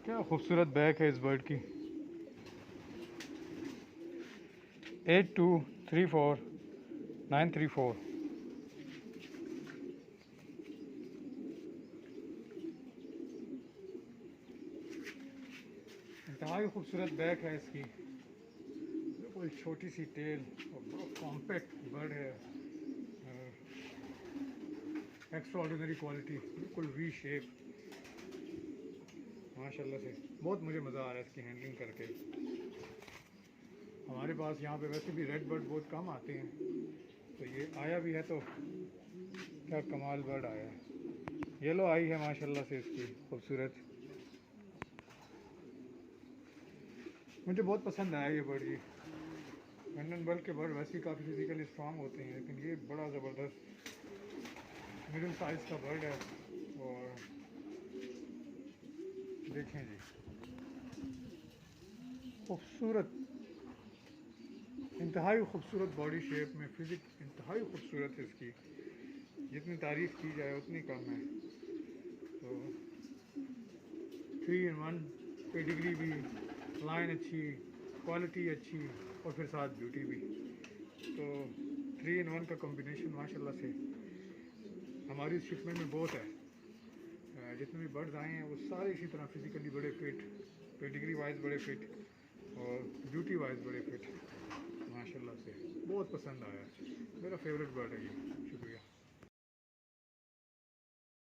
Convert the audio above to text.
क्या खूबसूरत बैक है इस बर्ड की। 8234 934। इंतहाई खूबसूरत बैक है इसकी, बिल्कुल छोटी सी टेल और बहुत कॉम्पैक्ट बर्ड है। एक्स्ट्रा ऑर्डिनरी क्वालिटी, बिल्कुल वी शेप माशाल्लाह से। बहुत मुझे मज़ा आ रहा है इसकी हैंडलिंग करके। हमारे पास यहाँ पे वैसे भी रेड बर्ड बहुत कम आते हैं, तो ये आया भी है तो क्या कमाल बर्ड आया है। येलो आई है माशाल्लाह से इसकी खूबसूरत। मुझे बहुत पसंद आया ये बर्ड जी। लंदन बर्ड के बर्ड वैसे ही काफ़ी फिजिकली स्ट्रांग होते हैं, लेकिन ये बड़ा ज़बरदस्त मिडिल साइज़ का बर्ड है। और देखें जी, खूबसूरत, इंतहाई खूबसूरत बॉडी शेप में, फिजिक इंतहाई खूबसूरत है इसकी। जितनी तारीफ़ की जाए उतनी कम है। तो 3 in 1 पेडिग्री भी, लाइन अच्छी, क्वालिटी अच्छी और फिर साथ ब्यूटी भी। तो 3 in 1 का कॉम्बिनेशन माशाल्लाह से हमारी शिपमेंट में बहुत है। जितने भी बर्ड्स आए हैं वो सारे इसी तरह फिजिकली बड़े फिट, पेडिग्री वाइज बड़े फिट और ब्यूटी वाइज बड़े फिट माशाल्लाह से। बहुत पसंद आया, मेरा फेवरेट बर्ड है ये। शुक्रिया।